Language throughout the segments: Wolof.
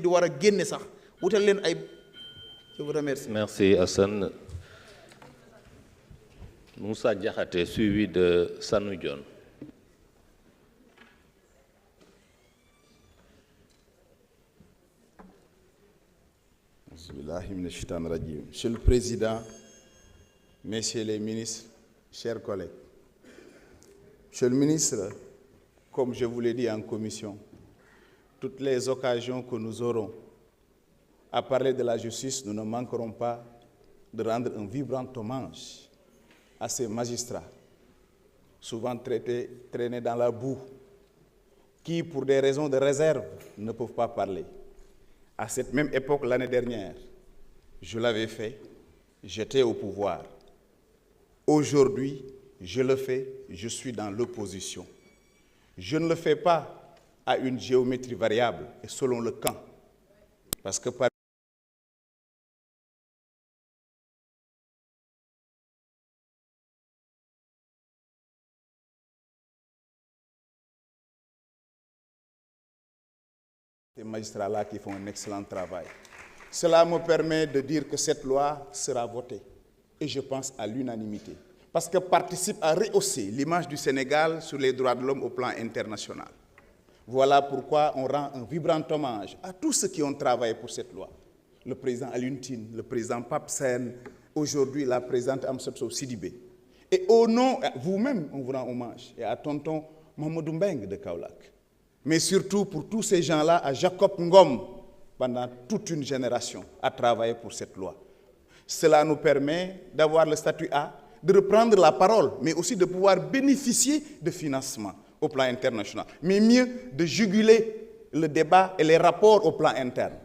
di war a génne sax wutal leen ay. Je vous remercie. Merci Hassan. Moussa Diakhaté, suivi de Sanou Dione. Monsieur le Président, Messieurs les ministres, chers collègues. Monsieur le ministre, comme je vous l'ai dit en commission, toutes les occasions que nous aurons à parler de la justice, nous ne manquerons pas de rendre un vibrant hommage à ces magistrats, souvent traînés dans la boue, qui, pour des raisons de réserve, ne peuvent pas parler. À cette même époque, l'année dernière, je l'avais fait, j'étais au pouvoir. Aujourd'hui, je le fais, je suis dans l'opposition. Je ne le fais pas à une géométrie variable et selon le camp. Parce que par ces magistrats-là qui font un excellent travail. Cela me permet de dire que cette loi sera votée, et je pense à l'unanimité, parce que participe à rehausser l'image du Sénégal sur les droits de l'homme au plan international. Voilà pourquoi on rend un vibrant hommage à tous ceux qui ont travaillé pour cette loi. Le président Alioune Tine, le président Pape Sène, aujourd'hui la présidente Amsatou Sow Sidibé. Et au nom, vous-même, on vous rend hommage, et à tonton Mamadou Mbengue de Kaolack. Mais surtout pour tous ces gens-là, à Jacob Ngom, pendant toute une génération, à travailler pour cette loi. Cela nous permet d'avoir le statut A, de reprendre la parole, mais aussi de pouvoir bénéficier de financement au plan international. Mais mieux, de juguler le débat et les rapports au plan interne.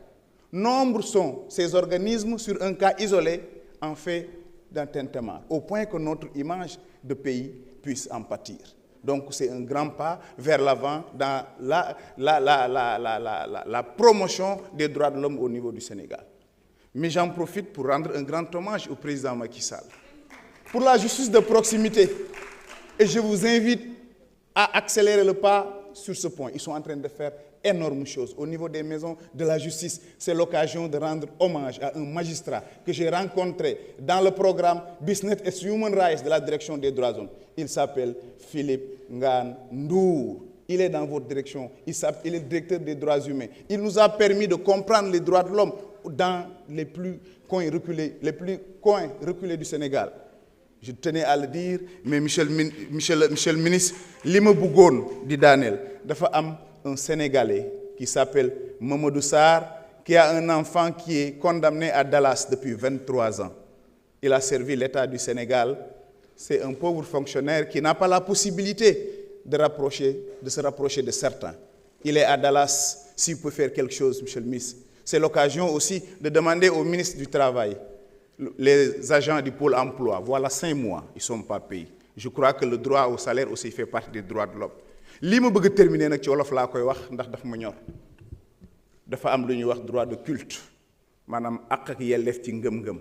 Nombreux sont ces organismes sur un cas isolé en fait d'un tintamarre, au point que notre image de pays puisse en pâtir. Donc c'est un grand pas vers l'avant dans la promotion des droits de l'homme au niveau du Sénégal. Mais j'en profite pour rendre un grand hommage au président Macky Sall. Pour la justice de proximité, et je vous invite à accélérer le pas sur ce point. Ils sont en train de faire énormes choses. Au niveau des maisons de la justice, c'est l'occasion de rendre hommage à un magistrat que j'ai rencontré dans le programme Business and Human Rights de la direction des droits de l'homme. Il s'appelle Philippe Ngane Ndour. Il est dans votre direction. Il est directeur des droits humains. Il nous a permis de comprendre les droits de l'homme dans les plus coins reculés du Sénégal. Je tenais à le dire, mais Monsieur le ministre, li ma bëggoon di daaneel dafa am un Sénégalais qui s'appelle Mamadou Sarr, qui a un enfant qui est condamné à Dallas depuis 23 ans. Il a servi l'État du Sénégal. C'est un pauvre fonctionnaire qui n'a pas la possibilité de se rapprocher de certains. Il est à Dallas. S'il peut faire quelque chose, Monsieur le ministre. C'est l'occasion aussi de demander au ministre du Travail, les agents du pôle emploi, voilà 5 mois, ils ne sont pas payés. Je crois que le droit au salaire aussi fait partie des droits de l'homme. Ce que je veux terminer nag ci wolof laa koy wax ndax daf ma ñor dafa am lu ñuy wax droit de culte maanaam àq ak yelleef ci ngëm-ngëm.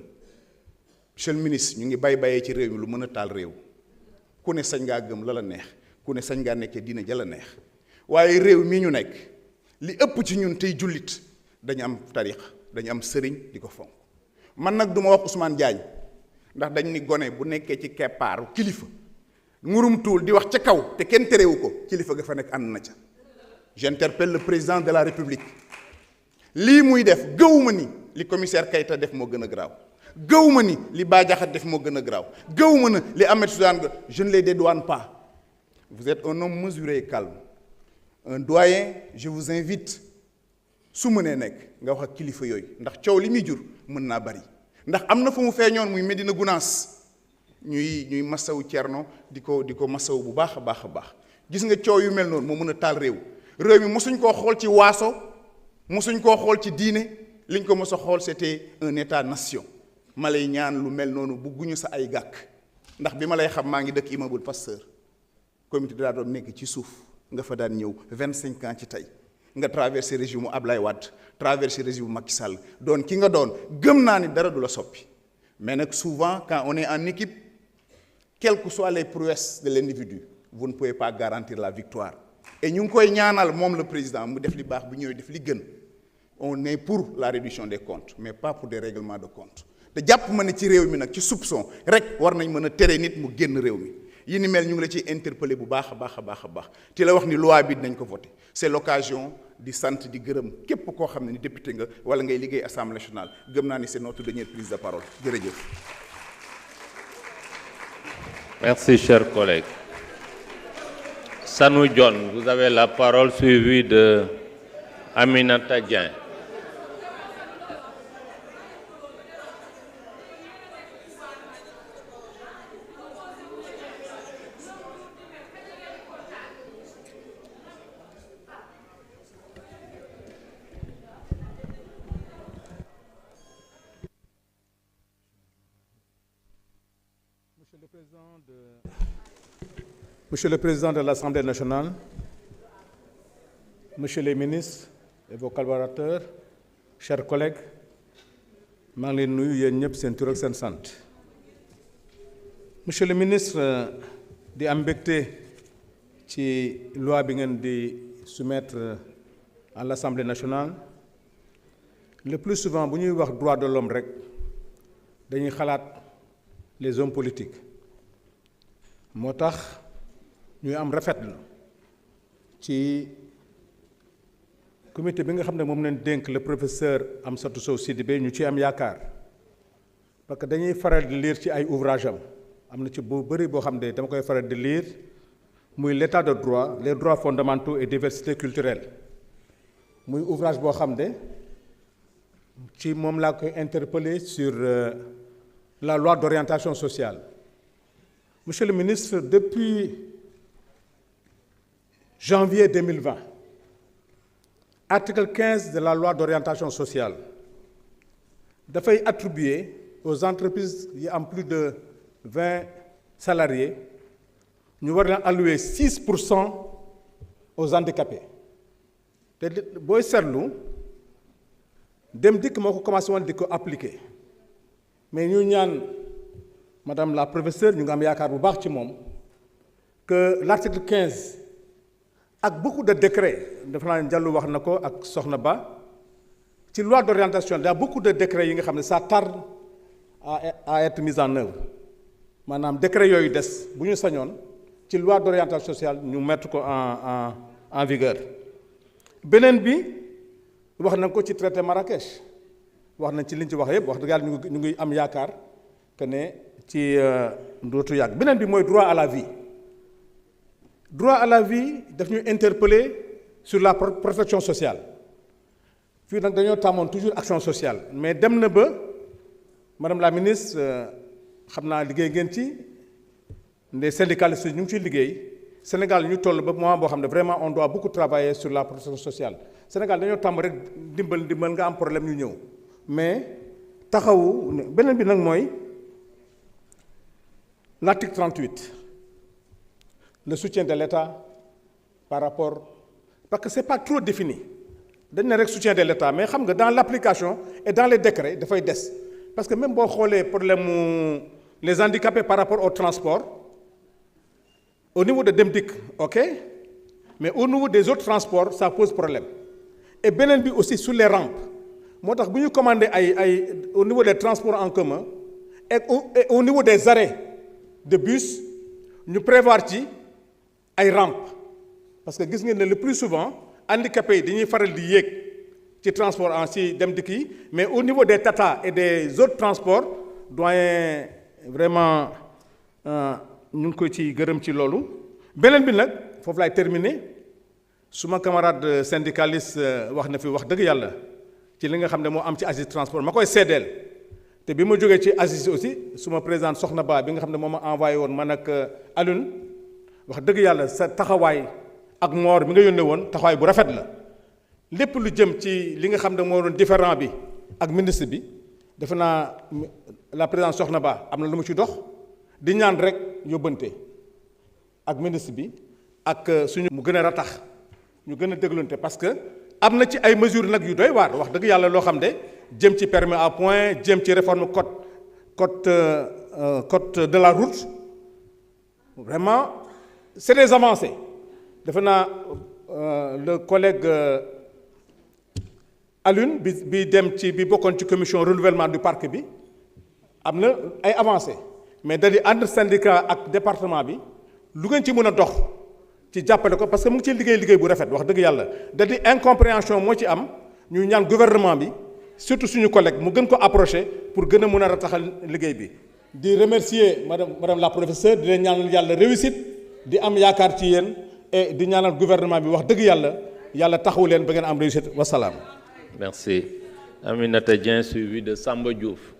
Monsieur le ministre ñu ngi bayee ci réew mi lu mën a taal réew ku ne sañ ngaa gëm la la neex ku ne sañ ngaa nekkee diine ja la neex waaye réew mii ñu nekk li ëpp ci ñun tey jullit dañu am tariix dañu am sëriñ di ko fonk. Man nag du ma wax Ousmane Diagne ndax dañ ni gone bu nekkee ci keppaaru kilifa ngurum tuul di wax ca kaw te kenn terewu ko kilifa ga fa nekk ànd na ca. J'interpelle le président de la République lii muy def gëwuma ni li commissaire Keïta def moo gën a garaaw gëwuma ni li Bah Diakhaté def moo gën a garaaw gëwuma na li Ahmed Suzanne je ne les dédouane pas. Vous êtes un homme mesuré et calme, un doyen. Je vous invite su mënee nekk nga wax ak kilifa yooyu ndax coow li muy jur mën naa bari ndax am na fu mu feeñoon muy Medina Gounass ñuy masawu Cerno di ko masawu bu baax a baax a baax. Gis nga coow yu mel noonu moo mën a taal réew mi mosuñ koo xool ci waaso mosuñ koo xool ci diine liñ ko mos a xool c'était un état-nation. ma lay ñaan lu mel noonu bugguñu sa ay gàkk ndax bi ma lay xam maa ngi dëkk immeuble Pasteur comité daa doon nekk ci suuf nga fa daan ñëw 25 ans ci tey nga traversé régime mu Ablaye Wade traversé régime mu Macky Sall doon ki nga doon gëm naa ni dara du la soppi. Mais nag souvent quand on est en équipe, quelles que soient les prouesses de l'individu, vous ne pouvez pas garantir la victoire. Et ñu ngi koy ñaanal moom le président mu def li baax bu ñëwee def li gën on est pour la réduction des comptes mais pas pour des règlements de comptes te jàpp ma ne ci réew mi nag ci soupçon rek war nañ mën a tere nit mu génn réew mi yi ni mel ñu ngi la ciy interpellé bu baax a baax a baax a baax te la wax ni loi bi dinañ ko voté c'est l'occasion di sant di gërëm képp koo xam ne ni député nga wala ngay liggéey assemblée nationale gëm naa ni c'est notre dernière prise de parole jërëjëf. Merci, chers collègues. Sanou John, vous avez la parole suivie de Aminata Dieng. Monsieur le Président de l'Assemblée nationale, Monsieur les ministres et vos collaborateurs, chers collègues, maa ngi leen nuyu yéen ñëpp seen tur ak seen sant. Monsieur le ministre, di am mbégte ci loi bi ngeen di soumettre à l'Assemblée nationale. Le plus souvent bu ñuy wax droit de l'homme rek dañuy xalaat les hommes politiques moo tax ñuy am rafetlu ci comité bi nga xam ne moom leen dénk le professeur Amsatou Sow Sidibé ñu ci am yaakaar parce que dañuy faral di lire ci ay ouvrage am na ci bu bëri boo xam ne dama koy faral di lire muy l'état de droit les droits fondamentaux et diversité culturelle muy ouvrage boo xam ne ci moom laa koy interpellé sur la loi d'orientation sociale. Monsieur le ministre, depuis janvier 2020, article 15 de la loi d'orientation sociale dafay attribuer aux entreprises yi am plus de 20 salariés ñu war leen allouer 6% aux handicapés te booy seetlu dem dikk moo ko commencé woon di ko appliquer mais ñu ñaan Madame la professeure ñu ngi am yaakaar bu baax ci moom que l'article 15 ak beaucoup de décrets dafa naa ne Diallo wax na ko ak Soxna Ba ci loi d'orientation il y a beaucoup de décrets yi nga xam ne ça tarde à être mis en œuvre maanaam décret yooyu des bu ñu sañoon ci loi d'orientation sociale ñu mettre ko en vigueur. beneen bi wax nañ ko ci traité Marrakech wax nañ ci liñ ci wax yëpp wax dëgg yàlla ñu ngi am yaakaar que ne ci dootu yàgg beneen bi mooy droit à la vie droit à la vie daf ñu interpeller sur la protection sociale fii nag dañoo tàmmoon toujours action sociale mais dem na ba madame la ministre xam naa liggéey ngeen ci les syndicalistes ñu ngi ciy liggéey Sénégal ñu toll ba moment boo xam ne vraiment on doit beaucoup travailler sur la protection sociale Sénégal dañoo tàmm rek dimbal nga am problème ñu ñëw mais taxawu beneen bi nag mooy l'article 38 le soutien de l'État par rapport parce que c'est pas trop défini dañ ne rek soutien de l'État mais xam nga dans l'application et dans les décrets dafay des parce que même boo xoolee problème mu les handicapés par rapport au transport au niveau de Dem Dikk ok mais au niveau des autres transports ça pose problème et beneen bi aussi sur les rampes moo tax bu ñu commandé ay au niveau des transports en commun et au niveau des arrêts de bus ñu prévoir ci ay rampes parce que gis ngeen ne le plus souvent handicapés yi dañuy faral di yéeg ci transport en si Dem Dikk yi mais au niveau des Tata et des autres transports doyen vraiment ñu ngi koy ci gërëm ci loolu beneen bi nag foofu laay terminer suma camarade syndicaliste wax na fi wax dëgg yàlla ci li nga xam ne moo am ci ASIS transport ma koy seedeel te bi ma jógee ci ASIS aussi suma présidente Soxna Ba bi nga xam ne moo ma envoyé woon man ak Alioune wax dëgg yàlla sa taxawaay ak moor mi nga yónnee woon taxawaay bu rafet la lépp lu jëm ci li nga xam ne moo doon différent bi ak ministre bi defe naa la présidente Soxna Ba am na lu mu ci dox di ñaan rek yóbbante ak ministre bi ak suñu mu gën a ratax ñu gën a déglunte parce que am na ci ay mesures nag yu doy waar wax dëgg yàlla loo xam ne jëm ci permis à point jëm ci réforme code de la route vraiment c'est des avancées defe naa le collègue Alioune bi dem ci bi bokkoon ci commission renouvellement du parc bi am na ay avancées mais da di entre syndicat ak département bi lu ngeen ci mën a dox ci jàppale ko parce que mu ngi ciy liggéey bu rafet wax dëgg yàlla da di incompréhension moo ci am ñu ñaan gouvernement bi surtout suñu collègue mu gën ko approché pour gën a mën a rataxal liggéey bi. di remercier madame la professeure di leen ñaanal yàlla réussite di am yaakaar ci yéen et di ñaanal gouvernement bi wax dëgg yàlla taxawu leen ba ngeen am réussite wasalaam. Merci. Aminata Dieng, suivi de Samba Diouf.